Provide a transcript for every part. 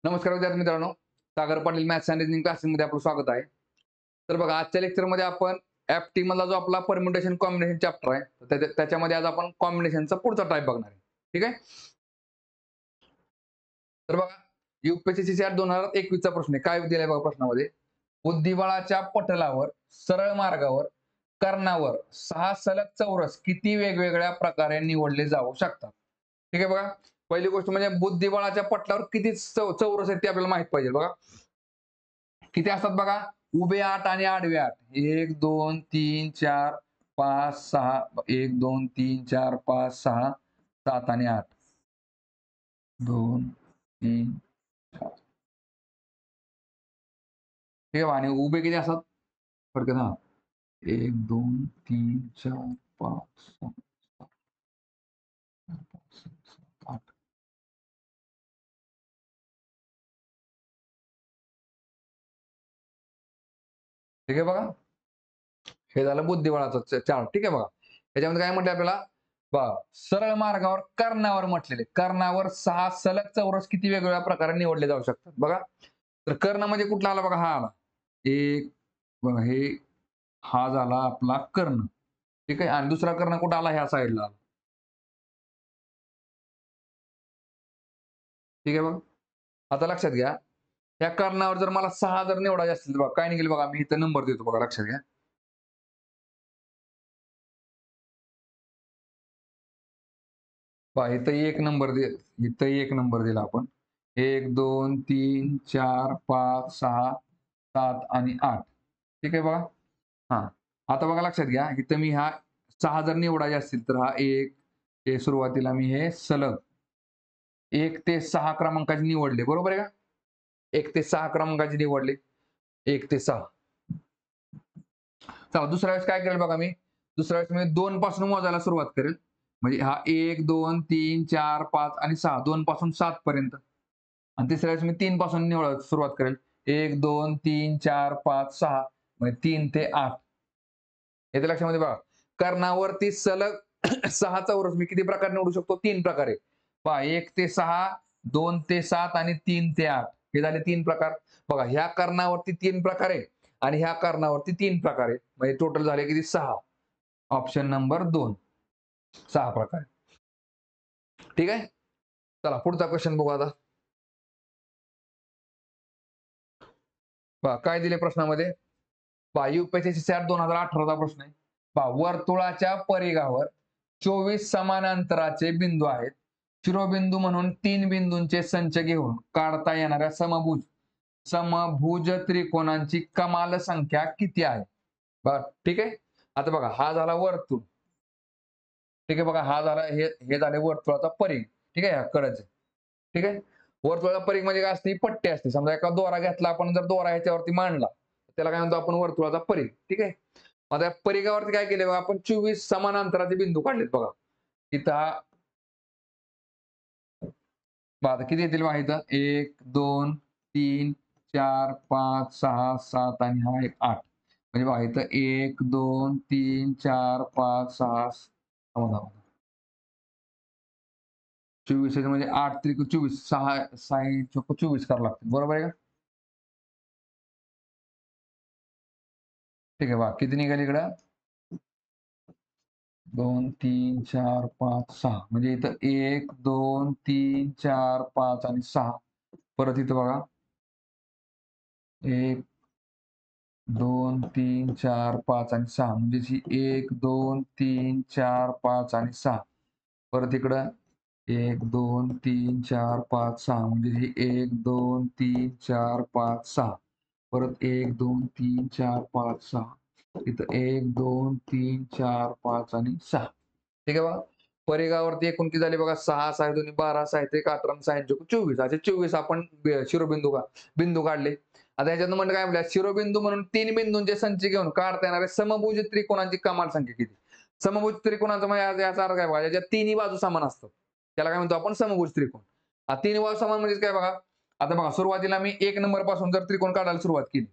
नमस्कार विद्यार्थी मित्रांनो, Sagar Patil maths and reasoning क्लासेसमध्ये आपलं स्वागत आहे. तर बघा, आजच्या लेक्चरमध्ये आपण एफ-टी मधला जो आपला परम्युटेशन कॉम्बिनेशन चॅप्टर आहे, त्याच्यामध्ये आज आपण कॉम्बिनेशनचा पुढचा टाईप बघणार आहे. ठीक आहे. तर बघा, UPSC CET 2021 चा प्रश्न आहे. काय दिलाय बघा प्रश्नामध्ये? बुद्धिबळाच्या पटलावर सरळ मार्गावर कर्णावर 6 सलग चौरस किती वेगवेगळ्या प्रकारे निवडले जाऊ शकतात? ठीक आहे बघा. पहिली गोष्ट म्हणजे बुद्धिबळाच्या पटलावर किती चौरस आहेत ते आपल्याला माहित पाहिजे. बघा, किती असतात बघा? उभे 8 आणि आडवे 8. 1, 2, 3, 4, 5, 6. 1, 2, 3, 4, 5, 6, 7 आणि 8. 2, 3, 4. ठीक आहे. आणि उभे किती असतात? फडकत हां. 1, 2, 3, 4, 5, 6, 7, 8. ठीक आहे बघा. हे झालं बुद्धिबळाचं चार्ट. ठीक आहे बघा. त्याच्यामध्ये काय म्हटलं आपल्याला? पहा, सरळ मार्गावर कर्णावर म्हटलेले. कर्णावर 6 सलग चौरस किती वेगवेगळ्या प्रकारे निवडले जाऊ शकतात. बघा, तर कर्ण म्हणजे कुठला आला बघा? हा आला. एक बघा, हे हा झाला आपला कर्ण. ठीक आहे. आणि दुसरा कर्ण कुठं आला? ह्या साईडला आला. ठीक आहे बघा. आता लक्षात घ्या, या कर्णावर जर मला 6 जर निवडायचे असतील तर बघा काय निघेल बघा, मी इथं नंबर देतो बघा, लक्षात घ्या. पहा, इथं एक नंबर दे, इथं एक नंबर दिला आपण. 1, 2, 3, 4, 5, 6, 7 आणि 8. ठीक आहे बघा. हां. आता बघा लक्षात घ्या, इथं मी हा 6 जर निवडायचे असतील तर हा 1, हे सुरुवातीला मी हे सलग 1 ते 6 क्रमांकाचे निवडले. बरोबर आहे का? 1 ते 6 क्रमांकाचे निवडले. 1 ते 6. चला दुसऱ्या वेळेस काय करेल बघा मी, दुसऱ्या वेळेस मी 2 पासून मोजायला सुरुवात करेल. म्हणजे हा 1, 2, 3, 4, 5 आणि 6. 2 पासून 7 पर्यंत. आणि तिसऱ्या वेळेस मी 3 पासून निवडायला सुरुवात करेल. 1, 2, 3, 4, 5, 6. म्हणजे 3 ते 8. येते लक्षामध्ये बघा. कर्णावरती सलग 6 चौरस मी किती प्रकारे निवडू शकतो? 3 प्रकारे. पहा, 1 ते 6, 2 ते 7 आणि 3 ते 8. हे झाले 3 प्रकार. बघा, ह्या कर्णावरती 3 प्रकारे आणि ह्या कर्णावरती 3 प्रकारे. म्हणजे टोटल झाले किती? 6. Option number 2. 6 प्रकारे. ठीक आहे? चला पुढचा क्वेश्चन बघू आता. पहा काय दिले प्रश्नामध्ये? पहा, UPSC CET 2018चा प्रश्न आहे. पहा, वर्तुळाच्या परिघावर 24 समान अंतराचे बिंदू आहेत. शिरोबिंदू म्हणून 3 बिंदूंचे संच घेऊन काढता येणाऱ्या समभुज त्रिकोणांची कमाल संख्या किती आहे? बघा, ठीक आहे. आता बघा, हा झाला वर्तुळ. ठीक आहे बघा, हा झाला, हे झाले वर्तुळाचा परिघ. ठीक आहे, कडेचे. ठीक आहे. वर्तुळाचा परिघ म्हणजे काय असते? पट्टी असते. समजा एका दोरा घेतला आपण, जर दोरा ह्याच्यावरती मांडला, त्याला काय म्हणतो आपण? वर्तुळाचा परिघ. ठीक आहे. आता या परिघावरती काय केले बघा, आपण 24 समान अंतराचे बिंदू काढलेत बघा. इथं बघा, आता किती येतील बघा इथं? 1, 2, 3, 4, 5, 6, 7 आणि हा एक 8. म्हणजे बघा इथं 1, 2, 3, 4, 5, 6, 24 म्हणजे 8 त्रिक 24, 6 6 चोक 24 करावं लागतं. बरोबर आहे का? ठीक आहे बघा, किती निघाले इकडं? 2, 3, 4, 5, 6. म्हणजे इथं 1, 2, 3, 4, 5 आणि 6. परत इथं बघा, 1, 2, 3, 4, 5 आणि 6. म्हणजे ही 1, 2, 3, 4, 5 आणि 6. परत इकडं 1, 2, 3, 4, 5, 6. म्हणजे ही 1, 2, 3, 4, 5, 6. परत 1, 2, 3, 4, 5, 6. इथं 1, 2, 3, 4, 5 आणि 6. ठीक आहे बघा. परिघावरती एकूण किती झाले बघा? 6, 6 दोन्ही 12, 6 त्रिक 18, 6 चोक 24. असे 24 आपण शिरोबिंदू बिंदू काढले. आता ह्याच्यातून म्हणजे काय म्हणलं? शिरोबिंदू म्हणून 3 बिंदूंचे संच घेऊन काढता येणारे समभुज त्रिकोणांची कमाल संख्या किती? समभुज त्रिकोणाचा म्हणजे याचा अर्थ काय बघा? ज्याच्या तिन्ही बाजू समान असतात. त्याला काय म्हणतो आपण? समभुज त्रिकोण. तिन्ही बाजू समान म्हणजे काय बघा? आता बघा, सुरुवातीला मी 1 नंबर पासून जर त्रिकोण काढायला सुरुवात केली.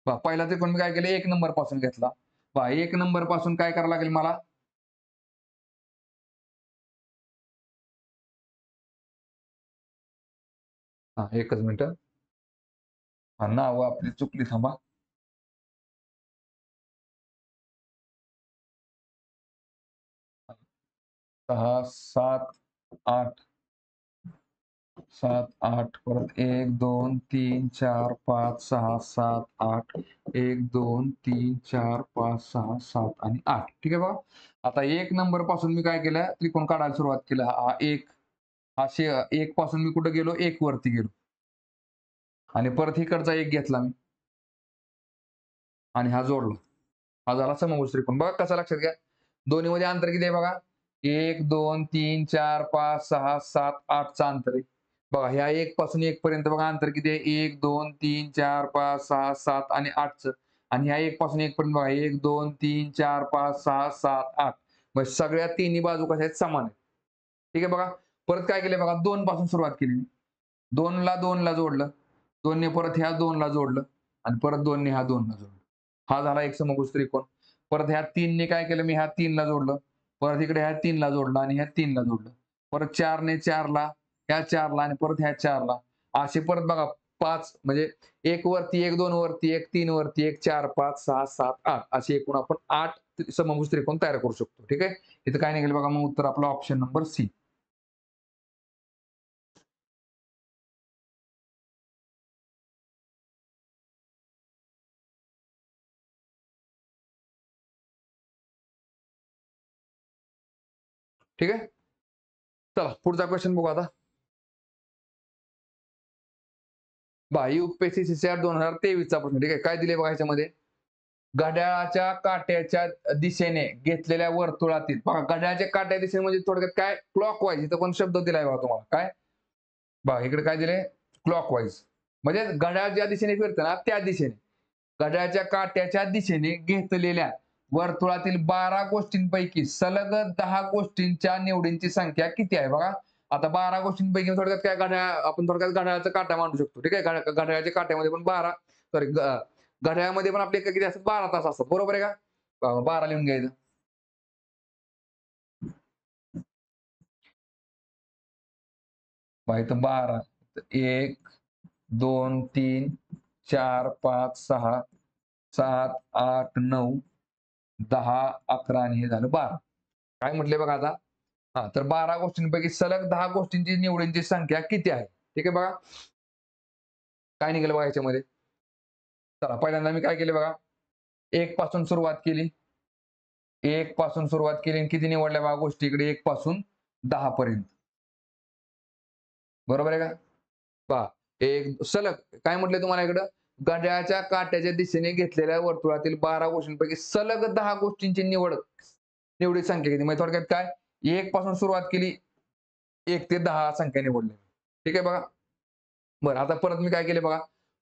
पहा, पहिला त्रिकोण मी काय केलं? 1 नंबर पासून घेतला. पहा, 1 नंबर पासून काय करावं लागेल मला? हा एकच मिनिट. हा नाव आपली चुकली, थांबा. 6 7 8 7 8 परत 1 2 3 4 5 6 7 8 1 2 3 4 5 6 7 आणि 8. ठीक आहे बघा. आता 1 नंबर पासून मी काय केलं, त्रिकोण काढायला सुरुवात केलं. हा 1, हा 1 पासून मी कुठे गेलो, 1 वरती गेलो आणि परत इकडचा 1 घेतला मी आणि हा जोडला. हा झाला समभुज त्रिकोण. बघा कसा, लक्षात घ्या. दोन्ही मध्ये अंतर किती आहे बघा. 1 2 3 4 5 6 7 8 चं अंतर आहे. बघा ह्या 1 पासून 1 पर्यंत बघा अंतर किती आहे. 1 2 3 4 5 6 7 आणि 8चं. आणि ह्या 1 पासून 1 पर्यंत बघा 1 2 3 4 5 6 7 8. मग सगळ्या तिन्ही बाजू कशा आहेत, समान आहेत. ठीक आहे बघा. परत काय केलंय बघा, 2 पासून सुरुवात केली. 2 ला 2 ला जोडलं. 2 ने परत ह्या 2 ला जोडलं आणि परत 2 ने ह्या 2 ला जोडलं. हा झाला एक समभुज त्रिकोण. परत ह्या 3 ने काय केलं, मी ह्या 3 ला जोडलं. परत इकडे ह्या 3 ला जोडलं आणि ह्या 3 ला जोडलं. परत 4 ने 4 ला, ह्या 4 ला आणि परत ह्या 4 ला. असे परत बघा 5 म्हणजे 1 वरती 1 2 वरती 1 3 वरती 1 4 5 6 7 8 असे एकूण आपण 8 समभुज त्रिकोण तयार करू शकतो. ठीक आहे. इथं काय निघेल बघा, मग उत्तर आपलं ऑप्शन नंबर सी. ठीक आहे. चला पुढचा क्वेश्चन बघू आता. UPSC CCR 2023 चा प्रश्न. ठीक आहे. काय दिले बघा ह्याच्यामध्ये. घड्याळाच्या काट्याच्या दिशेने घेतलेल्या वर्तुळातील, बघा घड्याळाच्या काट्या दिशेने म्हणजे थोडक्यात काय, क्लॉकवाईज. इथं पण शब्द दिलाय बघा तुम्हाला. काय बघा इकडे काय दिले, क्लॉकवाईज. म्हणजे घड्याळ ज्या दिशेने फिरतं ना त्या दिशेने, घड्याळाच्या काट्याच्या दिशेने घेतलेल्या वर्तुळातील 12 गोष्टींपैकी सलग 10 गोष्टींच्या निवडींची संख्या किती आहे. बघा आता 12 गोष्टींपैकी थोडक्यात काय, घड्याळ आपण थोडक्यात घड्याळाचा काटा मांडू शकतो. ठीक आहे. घड्याळाच्या काट्यामध्ये पण 12, सॉरी घड्याळामध्ये पण आपले किती असतात, 12 तास असतात. बरोबर आहे का. 12 लिहून घ्यायचं. इथं 12, 1 2 3 4 5 6 7 8 9 10 11 आणि हे झालं 12. काय म्हटले बघा आता. हा तर 12 गोष्टींपैकी सलग 10 गोष्टींची निवडींची संख्या किती आहे. ठीक आहे बघा. काय निघेल बघा याच्यामध्ये. चला पहिल्यांदा मी काय केले बघा, 1 पासून सुरुवात केली. 1 पासून सुरुवात केली आणि किती निवडल्या बघा गोष्टी इकडे, 1 पासून 10 पर्यंत. बरोबर आहे का. पहा एक सलग काय म्हटलंय तुम्हाला इकडं, घड्याळाच्या काट्याच्या दिशेने घेतलेल्या वर्तुळातील 12 गोष्टींपैकी सलग 10 गोष्टींची निवडी संख्या किती. म्हणजे थोडक्यात काय, 1 पासून सुरुवात केली, 1 ते 10 संख्या निवडल्या. ठीक आहे बघा. बरं आता परत मी काय केले बघा,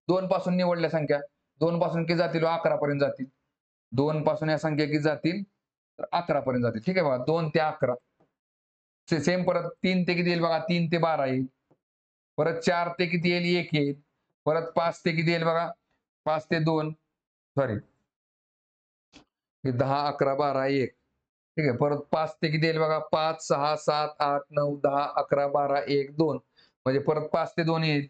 2 पासून निवडल्या संख्या. 2 पासून किती जातील, 11 पर्यंत जातील. 2 पासून या संख्या किती जातील, तर 11 पर्यंत जातील. ठीक आहे बघा. 2 ते 11. सेम परत 3 ते किती येईल बघा, 3 ते 12 येईल. परत 4 ते किती येईल, 1 येईल. परत 5 ते किती येईल बघा, 5 ते 2, सॉरी 10 11 12 1. ठीक आहे. परत 5 ते किती येईल बघा, 5 6 7 8 9 10 11 12 1 2. म्हणजे परत 5 ते 2 येईल.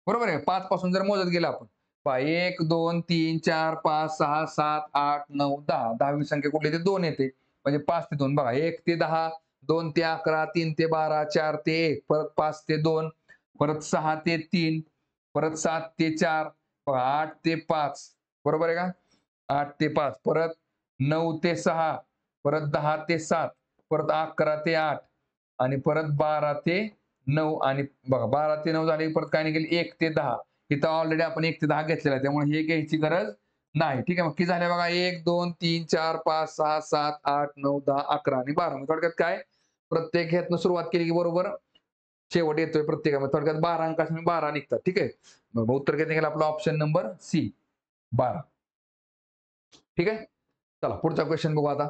बरोबर आहे. 5 पासून जर मोजत गेलं आपण, पहा 1 2 3 4 5 6 7 8 9 10. 10वी संख्या कुठली, ते 2 येते. म्हणजे 5 ते 2 बघा, 1 ते 10, 2 ते 11, 3 ते 12, 4 ते 1, परत 5 ते 2, परत 6 ते 3, परत 7 ते 4, बघा 8 ते 5. बरोबर आहे का. 8 ते 5, परत 9 ते 6, परत 10 ते 7, परत 11 ते 8 आणि परत 12 ते 9. आणि बघा 12 ते 9 झाले, परत काय निघेल, 1 ते 10. इथं ऑलरेडी आपण 1 ते 10 घेतलेला आहे, त्यामुळे हे घ्यायची गरज नाही. ठीक आहे. मग किती झाले बघा, 1 2 3 4 5 6 7 8 9 10 11 आणि 12. मग थोडक्यात काय, प्रत्येक ह्यातनं सुरुवात केली की बरोबर शेवट येतोय प्रत्येकामध्ये. थोडक्यात 12 अंकासाठी 12 निघतात. ठीक आहे. मग उत्तर किती निघेल आपलं, ऑप्शन नंबर सी 12. ठीक आहे. चला पुढचा क्वेश्चन बघू आता.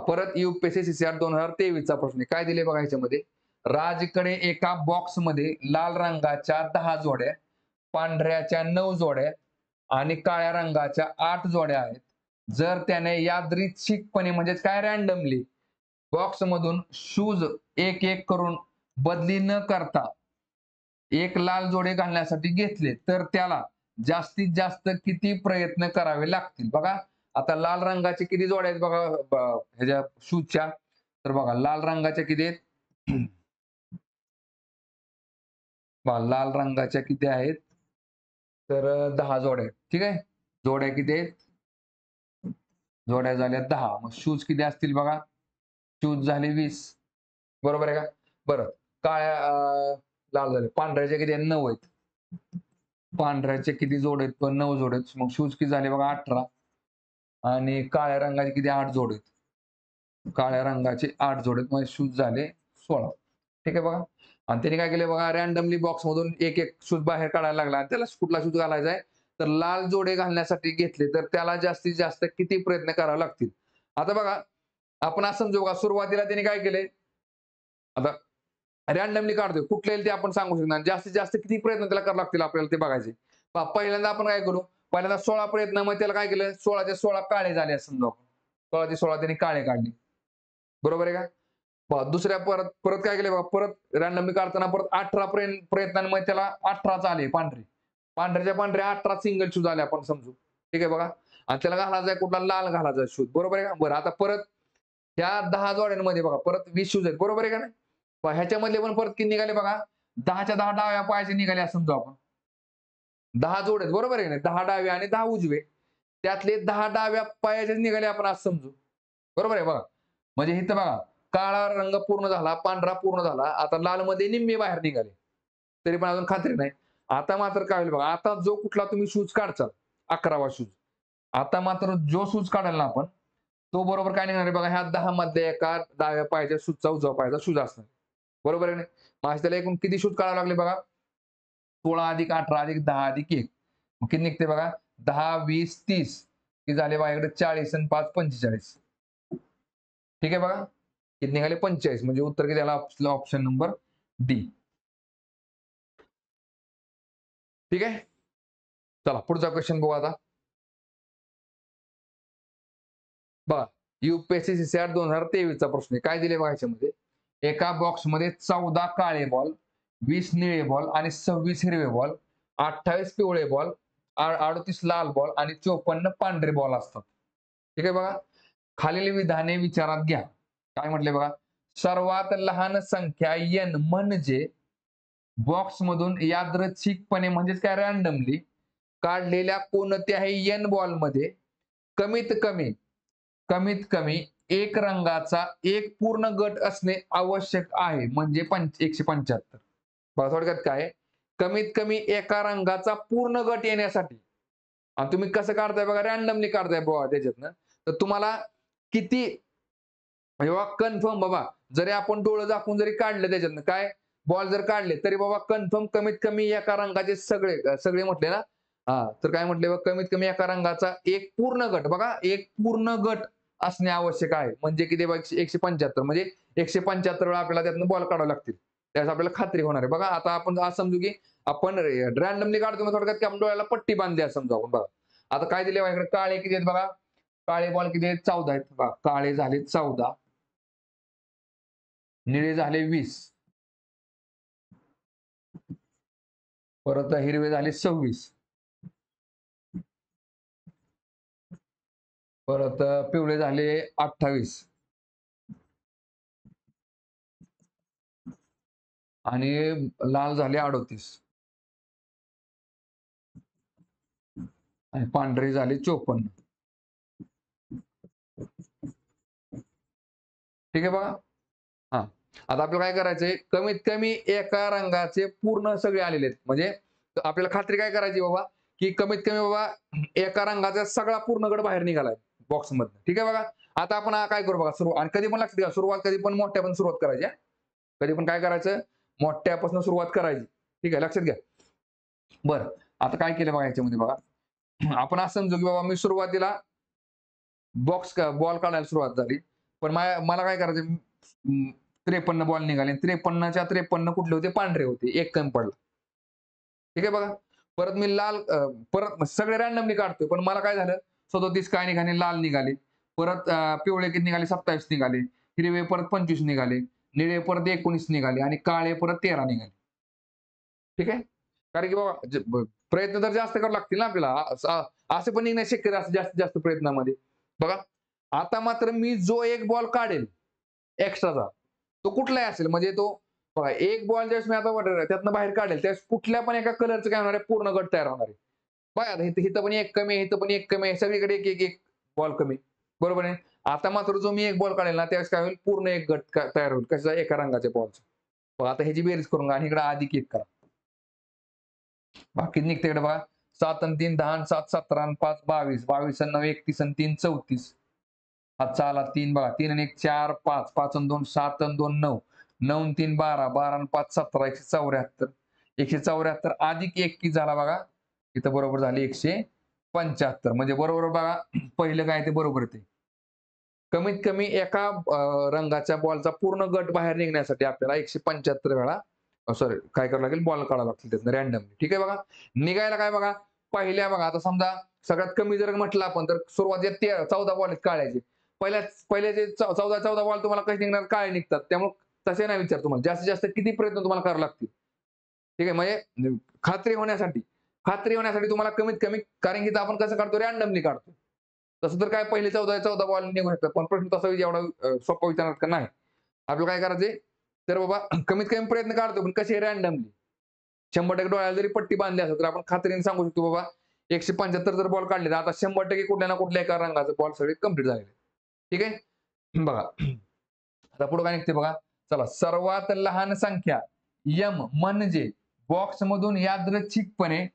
परत UPSC CCR 2023 चा प्रश्न. काय दिले बघा ह्याच्यामध्ये. राजकडे एका बॉक्समध्ये लाल रंगाच्या 10 जोड्या, पांढऱ्याच्या 9 जोड्या आणि काळ्या रंगाच्या 8 जोड्या आहेत. जर त्याने यादृच्छिकपणे म्हणजे काय, रँडमली बॉक्स मधून शूज एक एक करून बदली न करता एक लाल जोडे घालण्यासाठी घेतले तर त्याला जास्तीत जास्त किती प्रयत्न करावे लागतील? बघा, आता लाल रंगाचे किती जोड्या आहेत बघा ह्याच्या शूजच्या. तर बघा लाल रंगाच्या किती आहेत? पहा लाल रंगाच्या किती आहेत? तर 10 जोड्या आहेत. ठीक आहे. जोड्या किती आहेत? जोड्या झाल्या 10. मग शूज किती असतील बघा? शूज झाले 20. बरोबर आहे का? बरं. काळ्या लाल झाले. पांढऱ्याचे किती आहेत? 9 आहेत. पांढऱ्याचे किती जोड आहेत? तर 9 जोड आहेत. मग शूज किती झाले बघा? 18. आणि काळ्या रंगाचे किती? 8 जोड आहेत. काळ्या रंगाचे 8 जोड आहेत. म्हणजे शूज झाले 16. ठीक आहे बघा. आणि त्याने काय केलं बघा, रँडमली बॉक्समधून एक शूज बाहेर काढायला लागला आणि त्याला कुठला शूज घालायचा आहे? तर लाल जोडे घालण्यासाठी घेतले तर त्याला जास्तीत जास्त किती प्रयत्न करावे लागतील? आता बघा, आपण असं समजू बघा, सुरुवातीला त्याने काय केलंय? आता रँडमली काढतोय. कुठले येईल ते आपण सांगू शकणार. जास्तीत जास्त किती प्रयत्न त्याला करावे लागतील आपल्याला ते बघायचे. पहा पहिल्यांदा आपण काय करू? पहिल्यांदा 16 प्रयत्न मग त्याला काय केलं? 16चे 16 काळे झाले असं समजू आपण. 16चे 16 त्यांनी काळे काढले. बरोबर आहे का? पहा दुसऱ्या परत परत काय केले बघा, परत रँडमली काढताना परत 18 प्रयत्नांमध्ये त्याला 18च आले पांढरे. पांढऱ्याच्या पांढरे 18 सिंगल शूज आले आपण समजू. ठीक आहे बघा. आणि त्याला घालायचा आहे कुठला? लाल घालायचा शूज. बरोबर आहे का? बरं आता परत ह्या 10 जोड्यांमध्ये बघा परत 20 शूज आहेत. बरोबर आहे का नाही? पहा ह्याच्यामधले पण परत किती निघाले बघा? 10च्या 10 डाव्या पायाचे निघाले असं समजू आपण. 10 जोड आहेत. बरोबर आहे का नाही? 10 डावे आणि 10 उजवे. त्यातले 10 डाव्या पायाचे निघाले आपण असं समजू. बरोबर आहे बघा. म्हणजे इथं बघा, काळा रंग पूर्ण झाला, पांढरा पूर्ण झाला. आता लालमध्ये निम्मे बाहेर निघाले. तरी पण अजून खात्री नाही. आता मात्र काय होईल बघा, आता जो कुठला तुम्ही शूज काढचाल, 11वा शूज. आता मात्र जो शूज काढाल ना आपण, तो बरोबर काय निघणार आहे बघा, ह्या 10 मध्ये एका डाव्या पायाच्या शूजचा उजवा पायाचा शूज असणार. बरोबर आहे ना? मग असे त्याला एकूण किती शूज काढावे लागले बघा? 16 अधिक 18 अधिक 10 अधिक 1. मग किती निघते बघा? 10, 20, 30. किती झाले बघा इकडे 40 आणि 5 45. ठीक आहे बघा. किती निघाले? 45. म्हणजे उत्तर किती आलं आपलं? Option number D. ठीक आहे. चला पुढचा क्वेश्चन बघू आता. बघा, UPSC CCR 2023 चा प्रश्न आहे. काय दिले बघा याच्यामध्ये? एका बॉक्समध्ये 14 काळे बॉल, 20 निळे बॉल आणि 26 हिरवे बॉल, 28 पिवळे बॉल, 38 लाल बॉल आणि 54 पांढरे बॉल असतात. ठीक आहे बघा. खालील विधाने विचारात घ्या. काय म्हटले बघा? सर्वात लहान संख्या n म्हणजे बॉक्समधून यादृच्छिकपणे म्हणजेच काय रँडमली काढलेल्या कोणत्याही n बॉलमध्ये कमीत कमी कमीत कमी एक रंगाचा एक पूर्ण गट असणे आवश्यक आहे. म्हणजे 175. बघा थोडक्यात काय आहे? कमीत कमी एका रंगाचा पूर्ण गट येण्यासाठी आणि तुम्ही कसं काढताय बघा, रँडमली काढताय बघा त्याच्यातनं. तर तुम्हाला किती म्हणजे बाबा कन्फर्म बाबा, जरी आपण डोळं झाकून जरी काढलं त्याच्यातनं काय बॉल जर काढले तरी बाबा कन्फर्म कमीत कमी एका रंगाचे सगळे सगळे म्हटले ना, हा तर काय म्हटले बघा, कमीत कमी एका रंगाचा एक पूर्ण गट बघा, एक पूर्ण गट असणे आवश्यक आहे. म्हणजे किती बघा 175 म्हणजे 175 वेळा आपल्याला त्यातनं बॉल काढावे लागतील. त्यास आपल्याला खात्री होणार आहे. बघा आता आपण असं समजू की आपण रँडमली काढतो मग थोडक्यात की आपण डोळ्याला पट्टी बांधली असं समजू आपण बघा. आता काय दिले बघा इकडे काळे किती आहेत बघा, काळे बॉल किती आहेत? 14 आहेत. बघा काळे झाले 14, निळे झाले 20, परत हिरवे झाले 26, परत पिवळे झाले 28 आणि लाल झाले 38 आणि पांढरे झाले 54. ठीक आहे बघा. हा आता आपल्याला काय करायचंय, कमीत कमी एका रंगाचे पूर्ण सगळे आलेले आहेत. म्हणजे आपल्याला खात्री काय करायची बाबा, की कमीत कमी बाबा एका रंगाचा सगळा पूर्ण गड बाहेर निघालाय बॉक्स मधनं. ठीक आहे बघा. आता आपण काय करू बघा, सुरुवात आणि कधी पण लक्षात घ्या, सुरुवात कधी पण मोठ्यापासून सुरुवात करायची. कधी पण काय करायचं, मोठ्यापासून सुरुवात करायची. ठीक आहे, लक्षात घ्या. बरं आता काय केलं बघा याच्यामध्ये बघा, आपण असं समजू की बाबा मी सुरुवातीला बॉल काढायला सुरुवात झाली. पण मला काय करायचं, 53 बॉल निघाले. 53च्या 53 कुठले होते? पांढरे होते. एक कमी पडला. ठीक आहे बघा. परत मी लाल परत सगळे रँडमली काढतोय. पण मला काय झालं, 37 काय निघाले? लाल निघाले. परत पिवळे किती निघाले? 27 निघाले. हिरवे परत 25 निघाले. निळे परत 19 निघाले आणि काळे परत 13 निघाले. ठीक आहे. कारण की बाबा प्रयत्न तर जास्त करावे लागतील ना आपल्याला. असे पण निघण्याची शक्यता असते जास्तीत जास्त प्रयत्नामध्ये. बघा, आता मात्र मी जो एक बॉल काढेल एक्स्ट्राचा, तो कुठलाही असेल म्हणजे तो बघा एक बॉल ज्यावेळेस मी आता त्यातनं बाहेर काढेल त्यावेळेस कुठल्या पण एका कलरचं काय होणार आहे पूर्ण गट तयार होणार आहे. बघा आता इथं पण एक कमी आहे, इथं पण एक कमी आहे. सगळीकडे एक बॉल कमी. बरोबर आहे. आता मात्र जो मी एक बॉल काढेल ना त्यावेळेस काय होईल पूर्ण एक गट तयार होईल. कशाचा? एका रंगाच्या बॉलचा. बघा आता ह्याची बेरीज करून आणि इकडे अधिक 1 करा. बाकी निघते इकडे बघा 7 आणि 3 10 आणि 7 17 आणि 5 22 22 आणि 9 31 आणि 3 34. हातचा आला 3 बघा 3 आणि 1 4 5 5 आणि 2 7 आणि 2 9 9 आणि 3 12 12 आणि 5 17 174 174 अधिक 1 किती झाला बघा इथं बरोबर झाले 175 म्हणजे बरोबर बघा पहिलं काय ते बरोबर येते. कमीत कमी एका रंगाच्या बॉलचा पूर्ण गट बाहेर निघण्यासाठी आपल्याला 175 वेळा सॉरी काय करावं लागेल बॉल काढावा लागतील त्यातनं रँडमली. ठीक आहे बघा. निघायला काय बघा पहिल्या बघा आता समजा सगळ्यात कमी जर म्हटलं आपण तर सुरुवातीला 14 बॉल आहेत काढायचे. पहिले जे 14 बॉल तुम्हाला कसे निघणार काळे निघतात. त्यामुळे तसे नाही विचार तुम्हाला जास्तीत जास्त किती प्रयत्न तुम्हाला करावे लागतील. ठीक आहे म्हणजे खात्री होण्यासाठी तुम्हाला कमीत कमी कारण की आपण कसं काढतो रँडमली काढतो. तसं तर काय पहिले 14 बॉल निघू शकतात. पण प्रश्न तसा एवढा सोपा विचारणार का नाही. आपल्याला काय करायचंय तर बाबा कमीत कमी प्रयत्न काढतो पण कसे रँडमली 100% डोळ्याला जरी पट्टी बांधली असेल तर आपण खात्रीने सांगू शकतो बाबा 175 जर बॉल काढले तर आता 100% कुठल्या ना कुठल्या एका रंगाचे बॉल सगळे कंप्लीट झालेले. ठीक आहे. बघा आता पुढे काय निघते बघा. चला सर्वात लहान संख्या यम म्हणजे बॉक्स मधून यादृच्छिकपणे